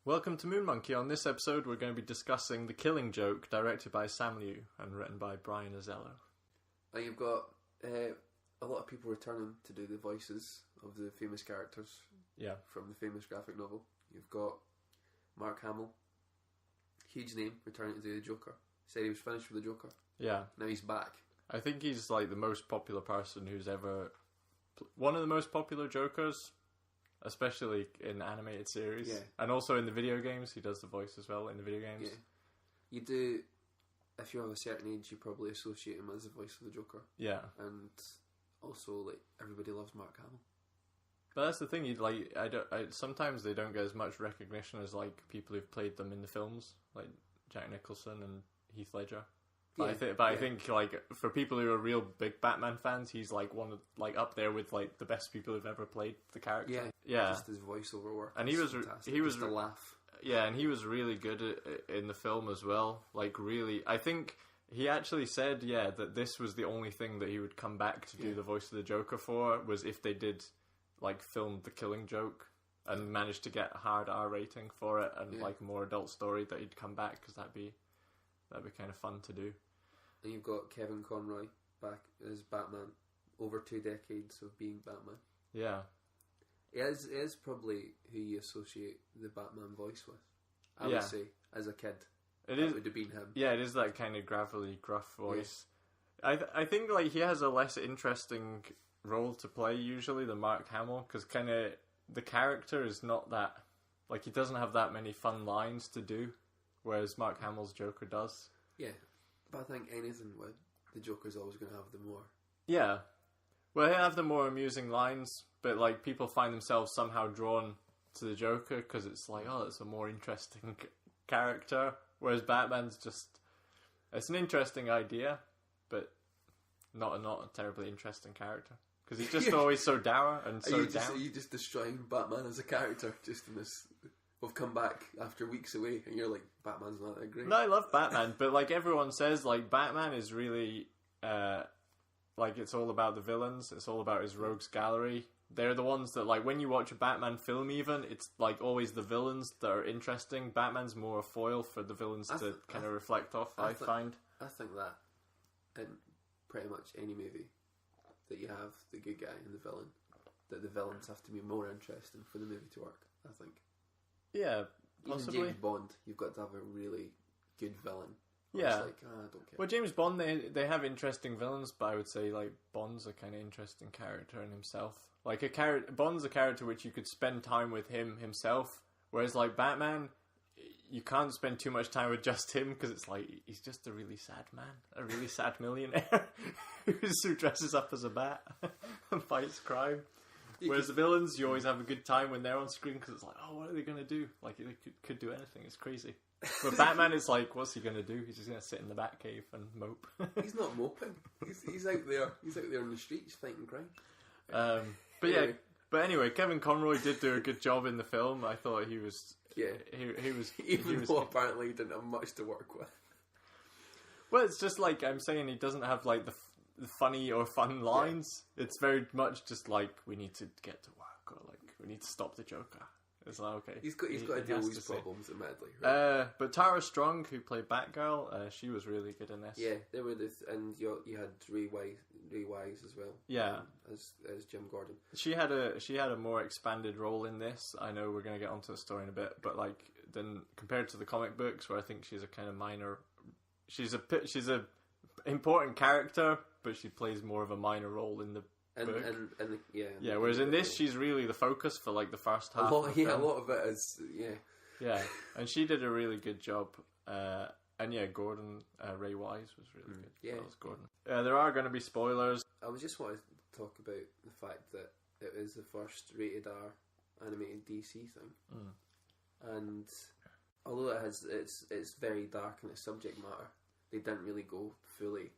Welcome to Moon Monkey. On this episode, we're going to be discussing The Killing Joke, directed by Sam Liu and written by Brian Azello. And you've got a lot of people returning to do the voices of the famous characters from the famous graphic novel. You've got Mark Hamill, huge name, returning to do the Joker. Said he was finished with the Joker. Yeah. Now he's back. I think he's like the most popular person who's ever... One of the most popular Jokers, especially in animated series. Yeah. And also in the video games. He does the voice as well in the video games. Yeah. You do... If you have a certain age, you probably associate him as the voice of the Joker. Yeah. And also, like, everybody loves Mark Hamill. But that's the thing, sometimes they don't get as much recognition as like people who've played them in the films, like Jack Nicholson and Heath Ledger. But I think like for people who are real big Batman fans, he's like one of up there with like the best people who've ever played the character. Yeah. Just his voiceover work. And he was just a laugh. Yeah, and he was really good in the film as well. Like really, I think he actually said that this was the only thing that he would come back to do the voice of the Joker for, was if they did like filmed The Killing Joke and managed to get a hard R rating for it and like a more adult story, that he'd come back, because that'd be kind of fun to do. And you've got Kevin Conroy back as Batman, over 2 decades of being Batman. Yeah. It is probably who you associate the Batman voice with, I would say, as a kid. It would have been him. Yeah, it is that kind of gravelly, gruff voice. Yeah. I think like he has a less interesting role to play usually than Mark Hamill, because kind of the character is not that, like, he doesn't have that many fun lines to do, whereas Mark Hamill's Joker does. Yeah, but I think anything with the Joker's always going to have the more. Yeah, well, he'll have the more amusing lines, but like people find themselves somehow drawn to the Joker because it's like, oh, it's a more interesting character, whereas Batman's just, it's an interesting idea, but not a terribly interesting character. Because he's just always so dour and so down. Are you just destroying Batman as a character just in this... We've come back after weeks away and you're like, Batman's not that great. No, I love Batman, but like everyone says, like Batman is really... like it's all about the villains. It's all about his rogues gallery. They're the ones that, like, when you watch a Batman film even, it's like always the villains that are interesting. Batman's more a foil for the villains to kind of reflect off, I find. I think that in pretty much any movie that you have the good guy and the villain, that the villains have to be more interesting for the movie to work, I think. Yeah, possibly. Even James Bond, you've got to have a really good villain. Yeah. It's like, I don't care. Well, James Bond, they have interesting villains, but I would say like Bond's a kind of interesting character in himself. Like Bond's a character which you could spend time with himself, whereas like Batman, you can't spend too much time with just him, because it's like he's just a really sad man, a really sad millionaire who dresses up as a bat and fights crime. Whereas the villains, you always have a good time when they're on screen, because it's like, oh, what are they going to do? Like, they could do anything. It's crazy. But Batman is like, what's he going to do? He's just going to sit in the Batcave and mope. He's not moping. He's out there. He's out there in the streets fighting crime. But anyway, Kevin Conroy did do a good job in the film. I thought he was... Yeah. He was... Even though apparently he didn't have much to work with. Well, it's just like, I'm saying, he doesn't have like the funny or fun lines. Yeah. It's very much just like, we need to get to work, or like, we need to stop the Joker. It's like, okay. He's got to deal with his problems admittedly. Right? But Tara Strong, who played Batgirl, she was really good in this. Yeah, they were and you had Ray Wise as well. Yeah, as Jim Gordon. She had a more expanded role in this. I know we're going to get onto the story in a bit, but like then compared to the comic books, where I think she's a kind of minor, she's a important character, but she plays more of a minor role in the book. Whereas in this, she's really the focus for like the first half. A lot of it is and she did a really good job. And Gordon, Ray Wise was really good. Yeah, that was Gordon. There are going to be spoilers. I was just wanting to talk about the fact that it is the first rated R animated DC thing, and although it's very dark in its subject matter, they didn't really go fully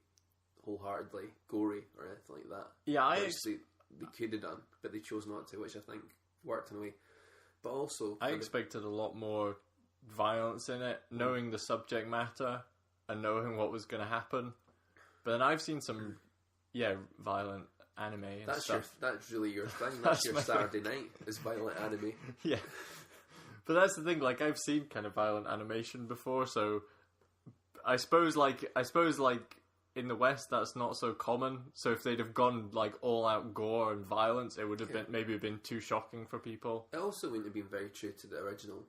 wholeheartedly gory or anything like that. Yeah, they could have done, but they chose not to, which I think worked in a way. But also, I expected a lot more violence in it, knowing the subject matter and knowing what was going to happen. But then I've seen some, violent anime and stuff. That's really your thing. That's your Saturday night, is violent anime. Yeah. But that's the thing. Like, I've seen kind of violent animation before, so I suppose like in the West that's not so common. So if they'd have gone like all out gore and violence, it would have been too shocking for people. It also wouldn't have been very true to the original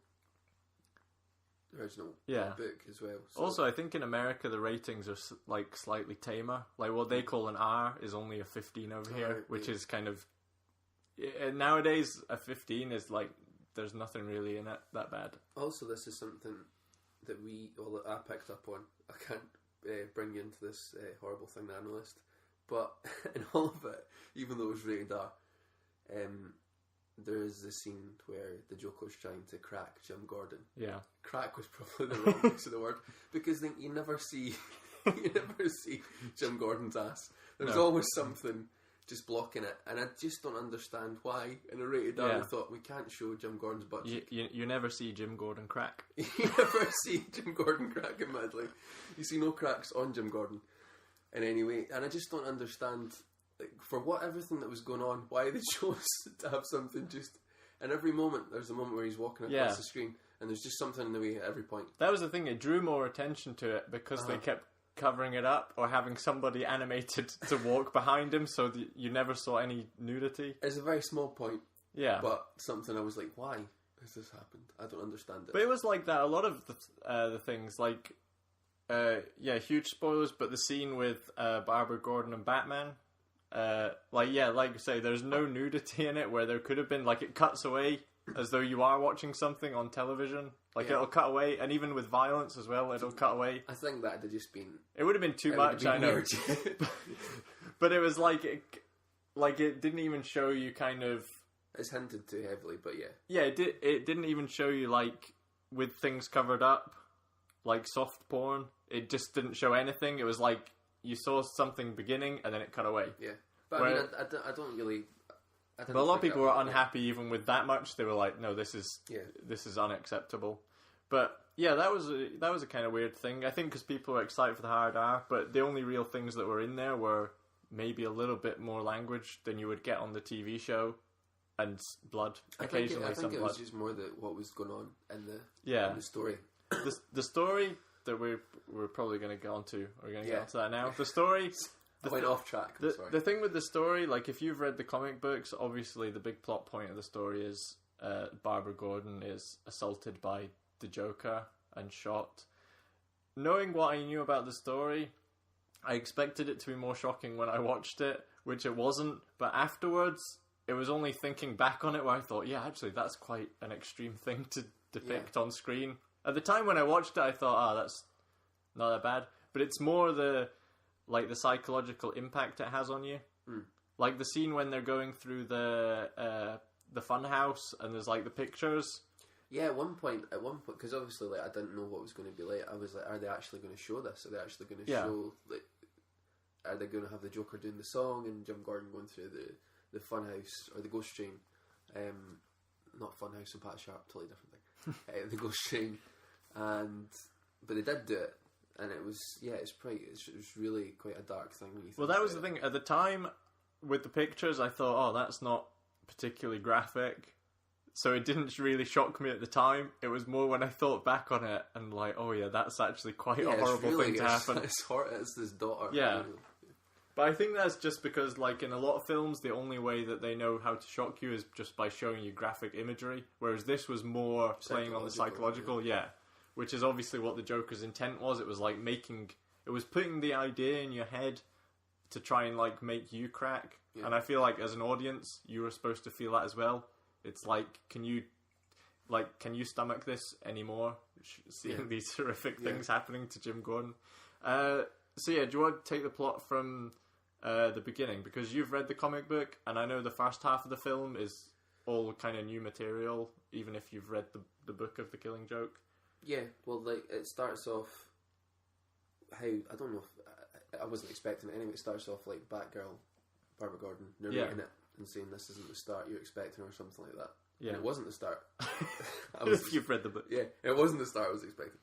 book as well. So. Also, I think in America the ratings are like slightly tamer. Like what they call an R is only a 15 over here, which is kind of nowadays a 15 is like there's nothing really in it that bad. Also, this is something that I picked up on. I can't bring you into this horrible thing, the analyst, but in all of it, even though it was rated R, there is this scene where the Joker's trying to crack Jim Gordon. Yeah, crack was probably the wrong use of the word, because then you never see Jim Gordon's ass. There's always something just blocking it, and I just don't understand why. In a rated R, I thought we can't show Jim Gordon's butt cheek. You never see Jim Gordon crack. You never see Jim Gordon crack, admittedly. You see no cracks on Jim Gordon in any way, and I just don't understand. Like, for what everything that was going on, why they chose to have something just... And every moment, there's a moment where he's walking across the screen, and there's just something in the way at every point. That was the thing, it drew more attention to it because they kept covering it up or having somebody animated to walk behind him, so that you never saw any nudity. It's a very small point. Yeah. But something I was like, why has this happened? I don't understand it. But it was like that. A lot of the things, like... huge spoilers, but the scene with Barbara Gordon and Batman... like you say, there's no nudity in it, where there could have been. Like, it cuts away as though you are watching something on television. Like, it'll cut away, and even with violence as well, it'll cut away. I think that had just been... It would have been too much, I know. But it was like it didn't even show you kind of... It's hinted too heavily, but yeah. Yeah, it didn't even show you, like, with things covered up, like soft porn. It just didn't show anything. It was like... You saw something beginning, and then it cut away. Yeah. But I don't really... But a lot of people were unhappy even with that much. They were like, no, this is unacceptable. But, yeah, that was a kind of weird thing. I think because people were excited for the hard R, but the only real things that were in there were maybe a little bit more language than you would get on the TV show, and blood. Occasionally I think some it blood. was just more what was going on in the story. The story... that we're probably going to get onto. We're going to get onto that now. The story... went off track. The thing with the story, like, if you've read the comic books, obviously the big plot point of the story is Barbara Gordon is assaulted by the Joker and shot. Knowing what I knew about the story, I expected it to be more shocking when I watched it, which it wasn't. But afterwards, it was only thinking back on it where I thought, yeah, actually, that's quite an extreme thing to depict on screen. At the time when I watched it, I thought, that's not that bad. But it's more the psychological impact it has on you. Mm. Like the scene when they're going through the fun house and there's like the pictures. Yeah, at one point, because obviously like I didn't know what was going to be like. I was like, are they actually going to show this? Are they actually going to show like? Are they going to have the Joker doing the song and Jim Gordon going through the fun house or the ghost train? Not fun house and Pat Sharp, totally different thing. The ghost train, but they did do it. And it was, it was really quite a dark thing when you think. Well, that was the thing. At the time, with the pictures, I thought, that's not particularly graphic. So it didn't really shock me at the time. It was more when I thought back on it and like, oh yeah, that's actually quite a horrible thing to happen. It's his daughter. Yeah. But I think that's just because, like, in a lot of films, the only way that they know how to shock you is just by showing you graphic imagery. Whereas this was more playing on the psychological, which is obviously what the Joker's intent was. It was like it was putting the idea in your head to try and like make you crack. Yeah. And I feel like as an audience, you were supposed to feel that as well. It's like, can you stomach this anymore? Seeing these horrific things happening to Jim Gordon. So yeah, do you want to take the plot from the beginning? Because you've read the comic book, and I know the first half of the film is all kind of new material, even if you've read the book of The Killing Joke. Yeah, well, like, it starts off how, I don't know if, I wasn't expecting it anyway, it starts off like Batgirl, Barbara Gordon, narrating it and saying this isn't the start you're expecting or something like that. Yeah. And it wasn't the start. If you've read the book. Yeah, it wasn't the start I was expecting.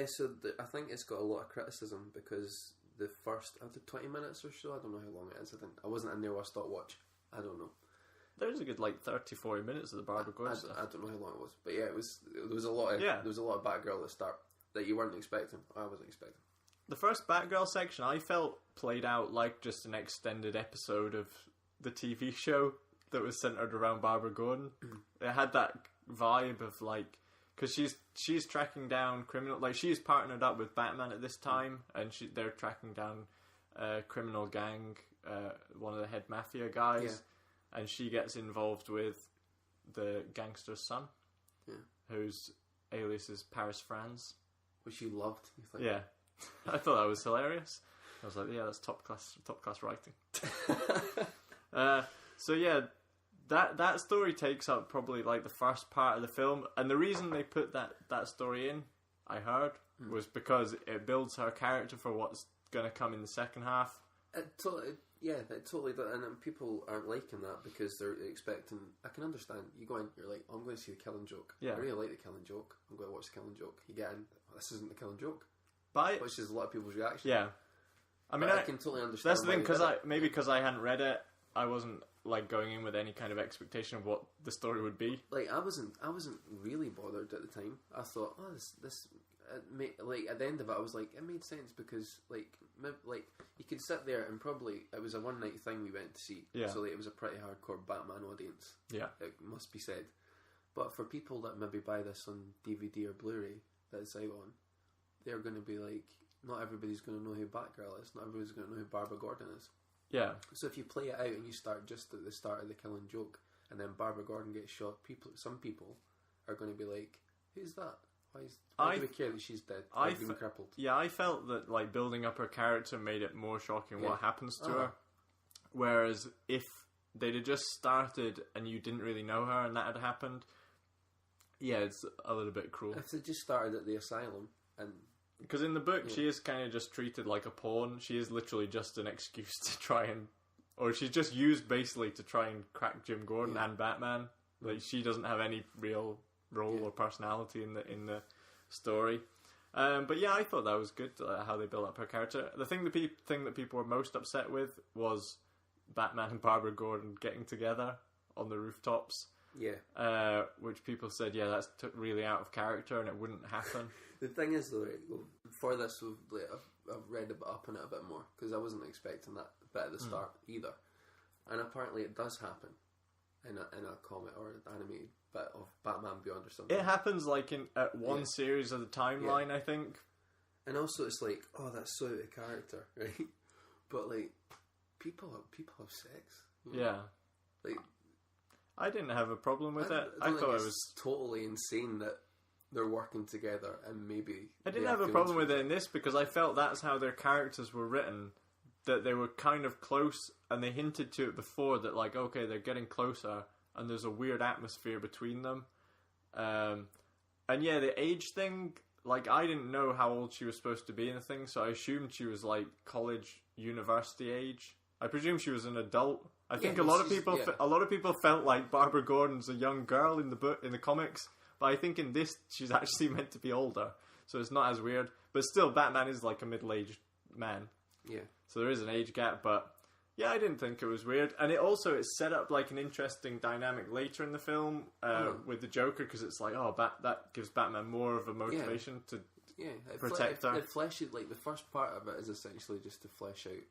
So I think it's got a lot of criticism because the first, after 20 minutes or so, I don't know how long it is, I wasn't in there with a stopwatch, I don't know. there's a good like 30-40 minutes of the Barbara Gordon stuff. I don't know how long it was, but yeah, there was a lot of Batgirl at the start that you weren't expecting. I wasn't expecting. The first Batgirl section I felt played out like just an extended episode of the TV show that was centered around Barbara Gordon. It had that vibe of like, because she's tracking down criminal, like she's partnered up with Batman at this time, and they're tracking down a criminal gang, one of the head mafia guys, and she gets involved with the gangster's son, whose alias is Paris France, which you loved. You think? Yeah, I thought that was hilarious. I was like, yeah, that's top class writing. So yeah, that story takes up probably like the first part of the film, and the reason they put that story in, I heard, was because it builds her character for what's going to come in the second half. It totally does, and people aren't liking that because they're expecting. I can understand. You go in, you're like, I'm going to see the Killing Joke. Yeah. I really like the Killing Joke. I'm going to watch the Killing Joke. You get in, this isn't the Killing Joke, which is a lot of people's reaction. Yeah, I mean, I can totally understand. That's the thing, because I hadn't read it, I wasn't like going in with any kind of expectation of what the story would be. Like I wasn't really bothered at the time. I thought, oh, this like at the end of it, I was like, it made sense because like you could sit there and probably it was a one night thing we went to see. Yeah. So like, it was a pretty hardcore Batman audience. Yeah. It must be said. But for people that maybe buy this on DVD or Blu-ray that it's out on, they're going to be like, not everybody's going to know who Batgirl is. Not everybody's going to know who Barbara Gordon is. Yeah. So if you play it out and you start just at the start of the Killing Joke, and then Barbara Gordon gets shot, some people are going to be like, "Who's that? Why do we care that she's dead? Or being crippled?" Yeah, I felt that like building up her character made it more shocking what happens to her. Whereas if they'd have just started and you didn't really know her and that had happened, yeah, it's a little bit cruel. If they just started at the asylum and. Because in the book, she is kind of just treated like a pawn. She is literally just an excuse to try and... Or she's just used basically to try and crack Jim Gordon and Batman. Like, she doesn't have any real role or personality in the story. But yeah, I thought that was good, how they built up her character. The thing that people were most upset with was Batman and Barbara Gordon getting together on the rooftops. Yeah. Which people said, that's really out of character and it wouldn't happen. The thing is, though, for this, I've read up on it a bit more because I wasn't expecting that bit at the start either. And apparently, it does happen in a comic or an animated bit of Batman Beyond or something. It happens like at one series of the timeline, I think. And also, it's like, oh, that's so out of character, right? But like, people have sex. You know? Yeah. Like, I didn't have a problem with it. I thought it was totally insane that they're working together and maybe... I didn't have a problem with it in this because I felt that's how their characters were written, that they were kind of close and they hinted to it before that like, okay, they're getting closer and there's a weird atmosphere between them. And yeah, the age thing, like I didn't know how old she was supposed to be in the thing, so I assumed she was like college, university age. I presume she was an adult. I think a lot of people felt like Barbara Gordon's a young girl in the comics. But I think in this, she's actually meant to be older. So it's not as weird. But still, Batman is like a middle-aged man. Yeah. So there is an age gap. But yeah, I didn't think it was weird. And it set up like an interesting dynamic later in the film with the Joker. Because it's like, that gives Batman more of a motivation to protect her. It fleshes, like the first part of it is essentially just to flesh out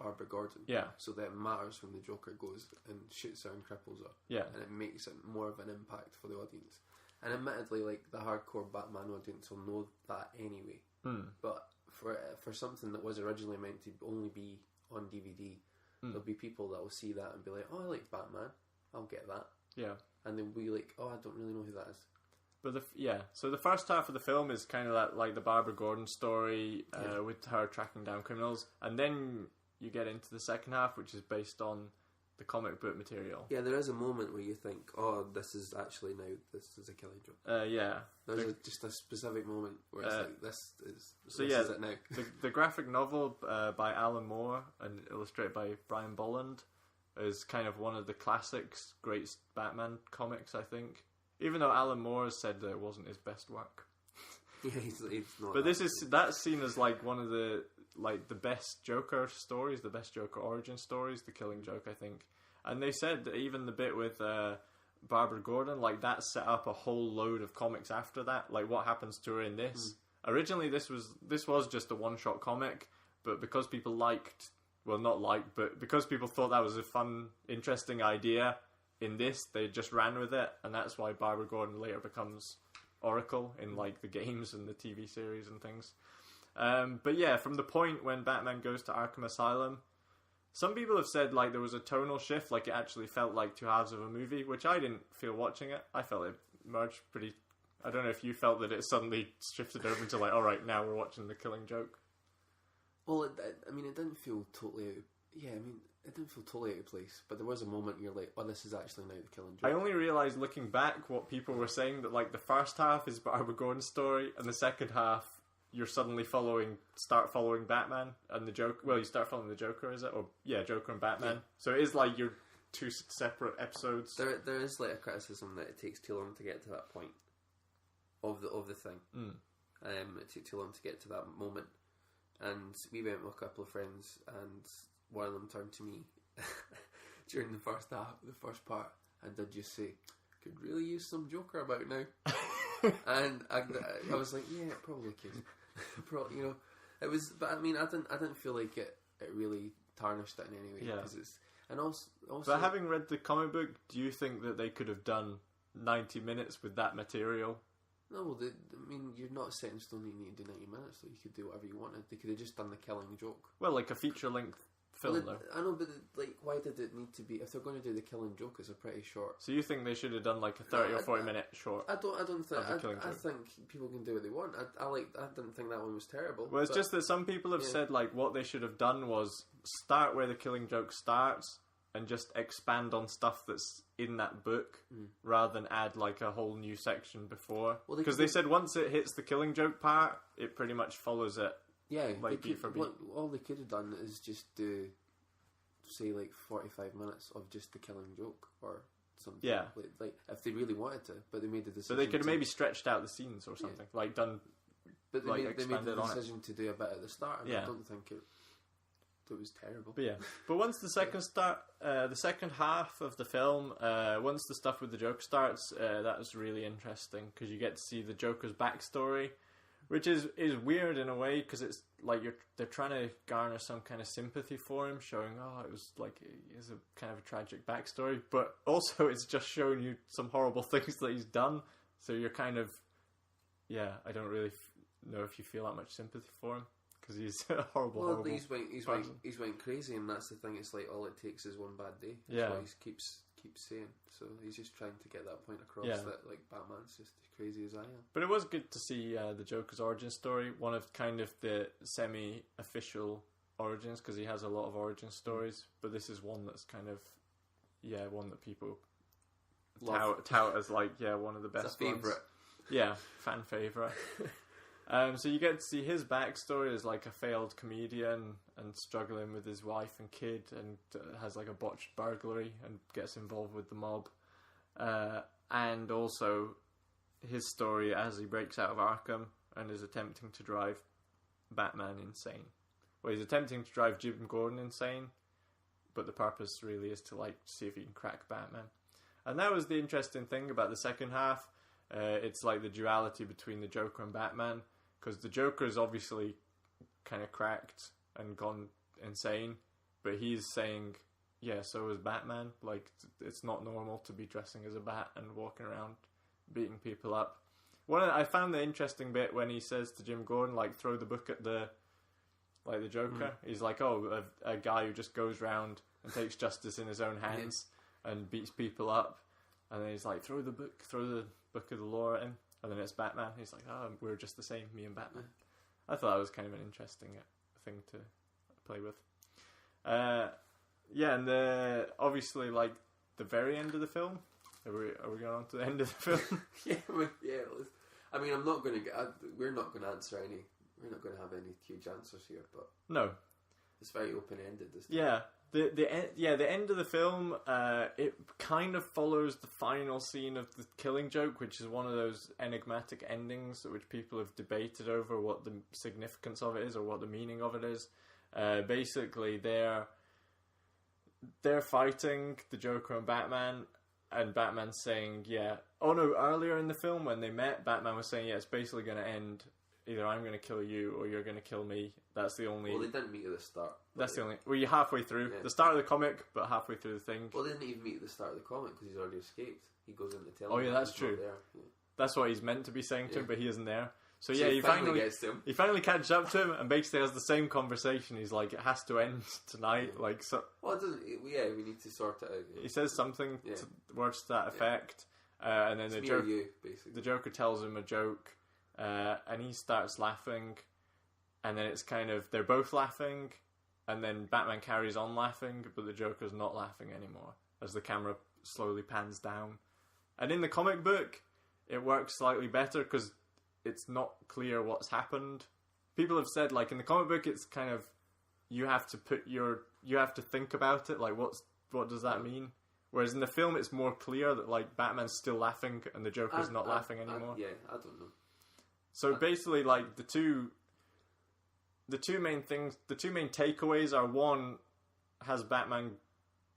Barbara Gordon. Yeah. So that it matters when the Joker goes and shoots her and cripples her. Yeah. And it makes it more of an impact for the audience. And admittedly, like the hardcore Batman audience will know that anyway. But for something that was originally meant to only be on DVD, there'll be people that will see that and be like, "Oh, I like Batman. I'll get that." Yeah. And they'll be like, "Oh, I don't really know who that is." But so the first half of the film is kind of that like the Barbara Gordon story with her tracking down criminals, and then you get into the second half, which is based on the comic book material. Yeah, there is a moment where you think, oh, this is a Killing Joke. There's just a specific moment where it's like, this is it now. the graphic novel by Alan Moore and illustrated by Brian Bolland is kind of one of the classics, great Batman comics, I think. Even though Alan Moore has said that it wasn't his best work. Yeah, he's not. But that's seen as like one of the best Joker stories, the best Joker origin stories, The Killing Joke, I think. And they said that even the bit with Barbara Gordon, like that set up a whole load of comics after that. Like what happens to her in this? Originally, this was just a one-shot comic, but because people because people thought that was a fun, interesting idea in this, they just ran with it, and that's why Barbara Gordon later becomes Oracle in like the games and the TV series and things. But yeah, from the point when Batman goes to Arkham Asylum, some people have said like there was a tonal shift, like it actually felt like two halves of a movie, which I didn't feel watching it. I felt it merged pretty. I don't know if you felt that it suddenly shifted over to like, all right, now we're watching The Killing Joke. Well, it didn't feel totally out. Yeah, it didn't feel totally out of place, but there was a moment you're like, oh, this is actually now The Killing Joke. I only realised looking back what people were saying, that like the first half is Barbara Gordon's story, and the second half you're suddenly start following Batman and the Joker. Well, you start following the Joker, is it? Or yeah, Joker and Batman. Yeah. So it is like your two separate episodes. There is like a criticism that it takes too long to get to that point of the thing. It took too long to get to that moment. And we went with a couple of friends, and one of them turned to me during the first part, and did just say, "Could really use some Joker about now." And I was like, "Yeah, it probably could." It was, but I didn't feel like it really tarnished it in any way. Yeah. And also, but having read the comic book, do you think that they could have done 90 minutes with that material? No, you're not set in stone that you need to do 90 minutes, so you could do whatever you wanted. They could have just done The Killing Joke. Well, like a feature-length film, though. I know, but like, why did it need to be... If they're going to do The Killing Joke, it's a pretty short... So you think they should have done like a 30 or 40 minute short? I don't think... I think people can do what they want. I didn't think that one was terrible. Well, it's just that some people have said like what they should have done was start where The Killing Joke starts and just expand on stuff that's in that book rather than add like a whole new section before. Because they said once it hits the Killing Joke part, it pretty much follows it. Yeah, like beat for beat. All they could have done is just do, say, like 45 minutes of just The Killing Joke or something. Yeah. Like if they really wanted to, but they made the decision. So they could have maybe stretched out the scenes or something, like done. But they made the decision to do a bit at the start, and I don't think it was terrible. But yeah, but once the second half of the film, once the stuff with the Joker starts, that was really interesting because you get to see the Joker's backstory, which is weird in a way because it's like they're trying to garner some kind of sympathy for him, showing it was like it's a kind of a tragic backstory, but also it's just showing you some horrible things that he's done. So you're kind of I don't really know if you feel that much sympathy for him. Because he's a horrible he's went crazy, and that's the thing. It's like all it takes is one bad day. That's what he keeps saying. So he's just trying to get that point across that like Batman's just as crazy as I am. But it was good to see the Joker's origin story, one of kind of the semi-official origins, because he has a lot of origin stories. But this is one that's kind of one that people tout as like one of the best. It's a favourite. Ones. Yeah, fan favourite. So you get to see his backstory as like a failed comedian and struggling with his wife and kid, and has like a botched burglary and gets involved with the mob, and also his story as he breaks out of Arkham and is attempting to drive Batman insane. Well, he's attempting to drive Jim Gordon insane, but the purpose really is to like see if he can crack Batman. And that was the interesting thing about the second half. It's like the duality between the Joker and Batman. Because the Joker is obviously kind of cracked and gone insane, but he's saying, so is Batman. Like, it's not normal to be dressing as a bat and walking around beating people up. I found the interesting bit when he says to Jim Gordon, like, throw the book at the Joker. He's like, a guy who just goes around and takes justice in his own hands and beats people up. And then he's like, throw the book of the law at him. And then it's Batman. He's like, we're just the same, me and Batman. I thought that was kind of an interesting thing to play with. And obviously, like, the very end of the film. Are we going on to the end of the film? I'm not going to we're not going to answer any. We're not going to have any huge answers here, but no, it's very open-ended. The end of the film, it kind of follows the final scene of The Killing Joke, which is one of those enigmatic endings which people have debated over what the significance of it is or what the meaning of it is. Basically, they're fighting the Joker and Batman's saying, yeah. Oh no, earlier in the film when they met, Batman was saying, yeah, it's basically going to end. Either I'm going to kill you or you're going to kill me. That's the only... Well, they didn't meet at the start. That's the only... Well, you're halfway through. Yeah. The start of the comic, but halfway through the thing. Well, they didn't even meet at the start of the comic because he's already escaped. He goes in to tell him. Oh yeah, that's true. Yeah. That's what he's meant to be saying to him, but he isn't there. So yeah, he finally gets to him. He finally catches up to him and basically has the same conversation. He's like, it has to end tonight. Yeah. Like, so. Well, it doesn't. Yeah, we need to sort it out. Yeah. He says something, words to that effect, and then the Joker tells him a joke, and he starts laughing, and then it's kind of they're both laughing, and then Batman carries on laughing, but the Joker's not laughing anymore as the camera slowly pans down. And in the comic book, it works slightly better because it's not clear what's happened. People have said, like, in the comic book, it's kind of, you have to think about it, like, what does that mean? Whereas in the film, it's more clear that, like, Batman's still laughing and the Joker's not laughing anymore. I don't know. So basically, like, the two main takeaways are, one, has Batman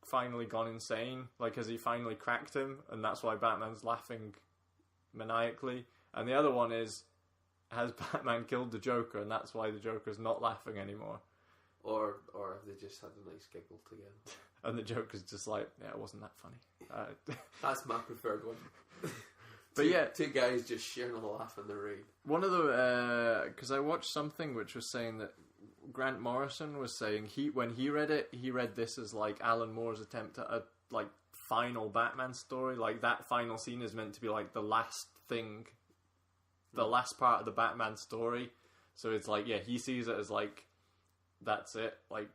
finally gone insane? Like, has he finally cracked him? And that's why Batman's laughing maniacally. And the other one is, has Batman killed the Joker, and that's why the Joker's not laughing anymore? Or have they just had a nice giggle together? And the Joker's just like, yeah, it wasn't that funny. That's my preferred one. But two guys just sharing a laugh in the rain. One of the, because I watched something which was saying that Grant Morrison was saying when he read it, he read this as like Alan Moore's attempt at a like final Batman story. Like that final scene is meant to be like the last thing. The last part of the Batman story. So it's like, yeah, he sees it as like, that's it. Like,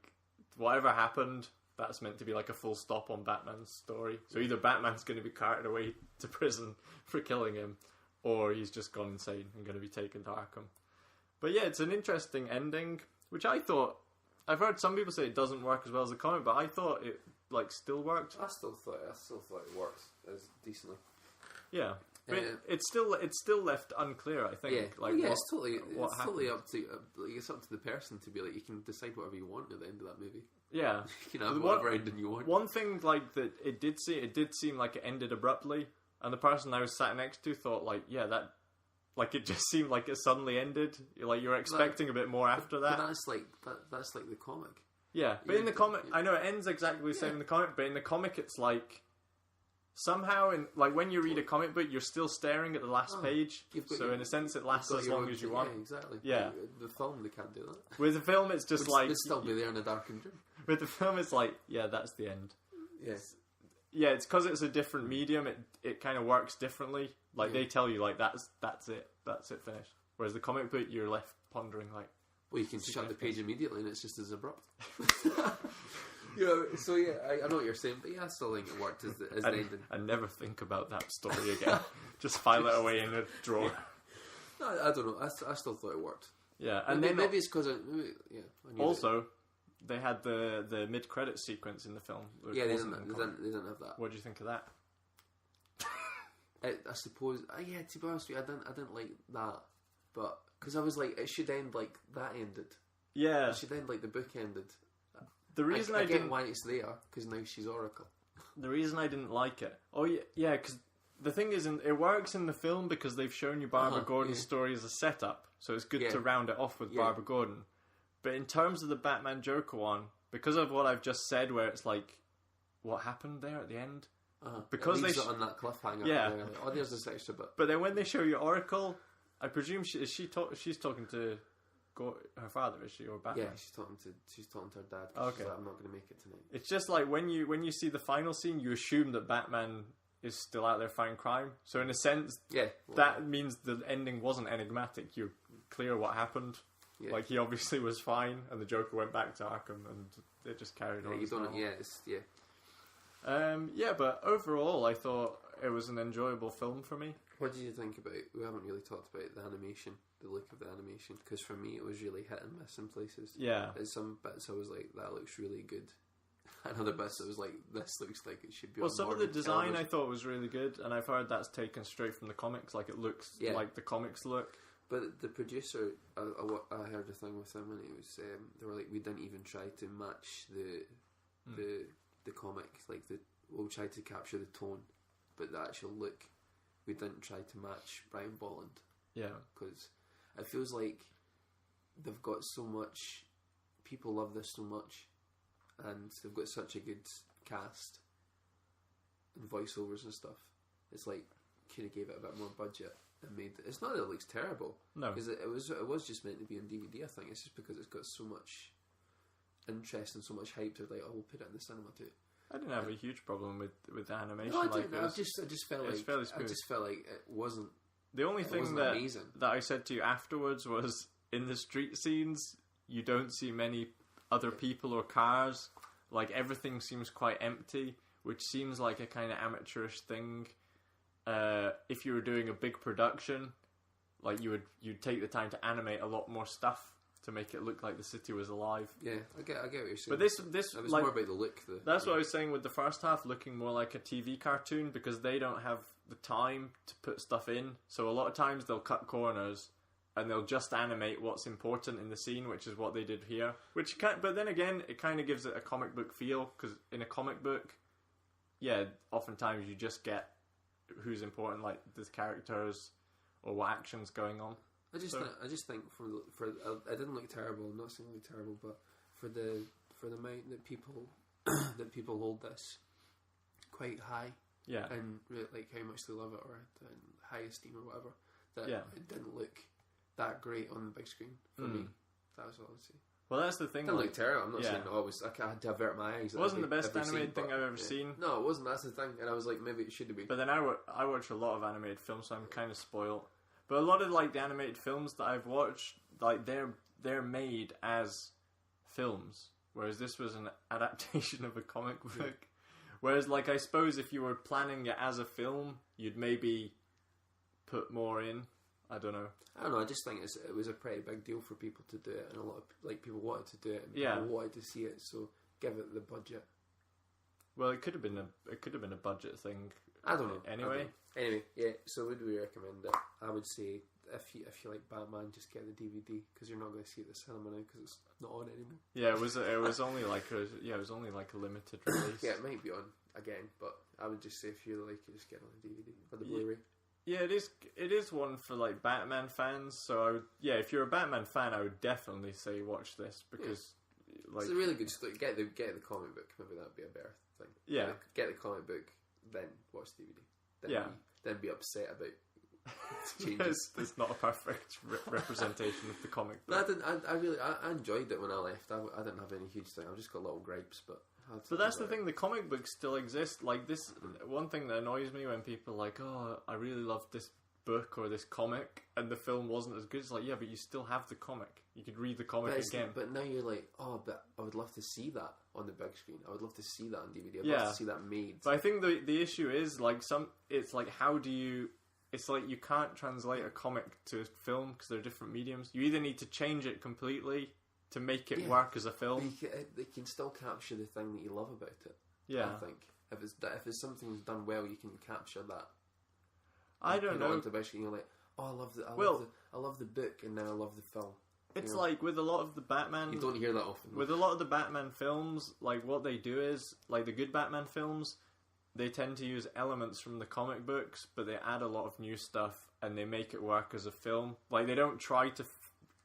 whatever happened, that's meant to be like a full stop on Batman's story. So either Batman's going to be carted away to prison for killing him, or he's just gone insane and going to be taken to Arkham. But yeah, it's an interesting ending, which I thought... I've heard some people say it doesn't work as well as the comic, but I thought it like still worked. I still thought it works as decently. Yeah. But it's still left unclear, I think. Yeah, like it's totally up to the person to be like, you can decide whatever you want at the end of that movie. Yeah, you can have whatever ending you want. One thing like that, it did seem like it ended abruptly, and the person I was sat next to thought like, yeah, that, like it just seemed like it suddenly ended. Like you're expecting a bit more after that. But that's like the comic. Yeah, but in the comic, I know it ends exactly the same in the comic, but in the comic, it's like. Somehow, like when you read a comic book, you're still staring at the last page. So in a sense, it lasts as long as you want. Yeah, exactly. Yeah. The film, they can't do that. With the film, it's just like... They'd still be there in a darkened room. With the film, it's like, yeah, that's the end. Yes. Yeah, it's because it's a different medium. It kind of works differently. Like they tell you, like that's it, finished. Whereas the comic book, you're left pondering, like. Well, you can shut the page immediately, and it's just as abrupt. So yeah, I know what you're saying, but yeah, I still think it worked as the ending. I never think about that story again. Just file it away in a drawer. No, I don't know. I still thought it worked. Yeah, and maybe it's because also, they had the mid-credit sequence in the film. Yeah, they didn't have that. What do you think of that? I suppose. Yeah, to be honest with you, I didn't like that, but because I was like, it should end like that ended. Yeah, it should end like the book ended. The reason I get why it's there, because now she's Oracle. The reason I didn't like it... Oh, yeah, because the thing is, it works in the film because they've shown you Barbara Gordon's story as a setup, so it's good to round it off with Barbara Gordon. But in terms of the Batman Joker one, because of what I've just said, where it's like, what happened there at the end? Because they on that cliffhanger. Yeah. Like, oh, there's this extra bit. But then when they show you Oracle, I presume she's talking to... her father, is she, or Batman? Yeah, she's talking to her dad. Okay, she's like, I'm not going to make it tonight. It's just like when you see the final scene, you assume that Batman is still out there fighting crime. So in a sense, that means the ending wasn't enigmatic. You're clear what happened. Yeah. Like he obviously was fine, and the Joker went back to Arkham, and they just carried on. You don't. But overall, I thought it was an enjoyable film for me. What did you think about? We haven't really talked about the animation, the look of the animation, because for me it was really hit and miss in places. Yeah. There's some bits I was like, that looks really good. And other bits I was like, this looks like it should be. Well, some of the design I thought was really good, and I've heard that's taken straight from the comics. Like it looks like the comics look. But the producer, I heard a thing with him, and it was they were like, we didn't even try to match the the comic. Like we'll try to capture the tone, but the actual look, we didn't try to match Brian Bolland. Yeah, because it feels like they've got so much. People love this so much, and they've got such a good cast and voiceovers and stuff. It's like could have gave it a bit more budget and made. It's not that it looks terrible. No, because it was just meant to be on DVD. I think it's just because it's got so much interest and so much hype. They're like, oh, we'll put it in the cinema too. I didn't have a huge problem with the animation. No, I like didn't. I just felt like fairly smooth. I just felt like it wasn't. The only thing amazing. that I said to you afterwards was in the street scenes, you don't see many other people or cars. Like everything seems quite empty, which seems like a kind of amateurish thing. If you were doing a big production, like you'd take the time to animate a lot more stuff to make it look like the city was alive. Yeah, I get what you're saying. But this it was like, more about the look. That's what I was saying with the first half, looking more like a TV cartoon because they don't have the time to put stuff in. So a lot of times they'll cut corners and they'll just animate what's important in the scene, which is what they did here. But then again, it kind of gives it a comic book feel because in a comic book, yeah, oftentimes you just get who's important, like the characters or what action's going on. I just think for it didn't look terrible. I'm not saying it looked terrible, but for the amount that people hold this quite high, yeah, and like how much they love it or in high esteem or whatever, that yeah. it didn't look that great on the big screen for me. That was all I'd say. Well, that's the thing. It didn't look terrible. I'm not yeah. saying I had to avert my eyes. It wasn't the best animated thing I've ever seen. No, it wasn't. That's the thing. And I was like, maybe it should have been. But then I watch a lot of animated films, so I'm kind of spoiled. But a lot of like the animated films that I've watched, like they're made as films, whereas this was an adaptation of a comic book. Yeah. Whereas, like, I suppose if you were planning it as a film, you'd maybe put more in. I don't know. I just think it was a pretty big deal for people to do it, and a lot of people wanted to do it, and people wanted to see it. So give it the budget. Well, it could have been a budget thing. I don't know. Anyway, yeah. So would we recommend it? I would say if you like Batman, just get the DVD because you're not going to see it at the cinema now because it's not on anymore. Yeah, it was only like a limited release. Yeah, it might be on again, but I would just say if you like it, just get it on the DVD or the Blu-ray. Yeah, it is one for like Batman fans. So if you're a Batman fan, I would definitely say watch this because like it's a really good story. Get the comic book. Maybe that'd be a better thing. Yeah, get the comic book, then watch DVD. Then be upset about changes. It's not a perfect representation of the comic book. I enjoyed it when I left. I didn't have any huge thing. I've just got little gripes, but that's the thing. The comic books still exist. Like this, one thing that annoys me when people are like, "Oh, I really love this book or this comic," and the film wasn't as good. It's like, yeah, but you still have the comic. You could read the comic again. But now you're like, oh, but I would love to see that on the big screen. I would love to see that on DVD. I'd love to see that made. But I think the issue is like it's like how do you? It's like you can't translate a comic to film because they're different mediums. You either need to change it completely to make it work as a film. They can still capture the thing that you love about it. Yeah, I think if it's something that's done well, you can capture that. I don't know. You're like, oh, I love the book, and now I love the film. It's like with a lot of the Batman. You don't hear that often. With a lot of the Batman films, like what they do is like the good Batman films. They tend to use elements from the comic books, but they add a lot of new stuff and they make it work as a film. Like they don't try to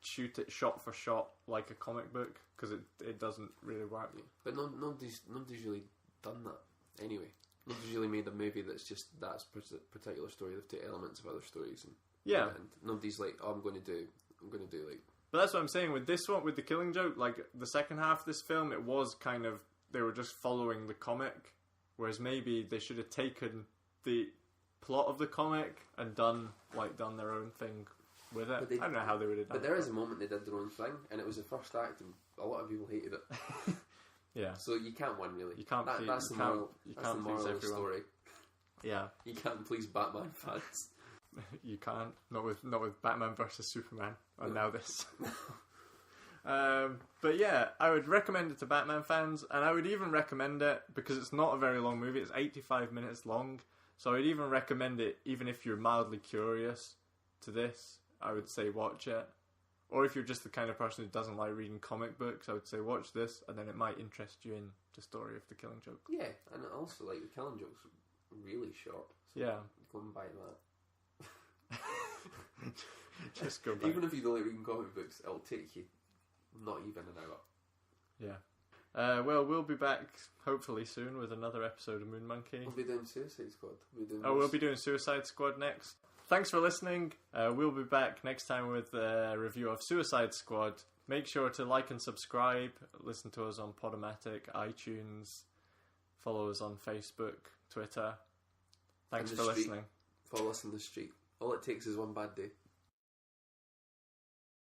shoot it shot for shot like a comic book because it doesn't really work. Yeah. But nobody's really done that anyway. Nobody's really made a movie that's just that particular story. They've taken elements of other stories and nobody's like, oh, I'm going to do like. But that's what I'm saying with this one, with The Killing Joke. Like the second half of this film, it was kind of they were just following the comic. Whereas maybe they should have taken the plot of the comic and done their own thing with it. I don't know how they would have done it. But there is a moment they did their own thing, and it was the first act, and a lot of people hated it. Yeah. So you can't win, really. You can't. That's the moral of the story. Yeah. You can't please Batman fans. You can't. Not with Batman versus Superman. And now this. But yeah, I would recommend it to Batman fans, and I would even recommend it because it's not a very long movie. It's 85 minutes long, so I would even recommend it even if you're mildly curious to this. I would say watch it. Or if you're just the kind of person who doesn't like reading comic books, I would say watch this, and then it might interest you in the story of The Killing Joke. Yeah, and also, like, The Killing Joke's really short. So Yeah. go and buy that. Just go back. Even if you don't like reading comic books, it'll take you not even an hour. Yeah. Well, we'll be back hopefully soon with another episode of Moon Monkey. We'll be doing Suicide Squad. We'll be doing Suicide Squad next. Thanks for listening. We'll be back next time with a review of Suicide Squad. Make sure to like and subscribe. Listen to us on Podomatic, iTunes. Follow us on Facebook, Twitter. Thanks for listening. Follow us in the street. All it takes is one bad day.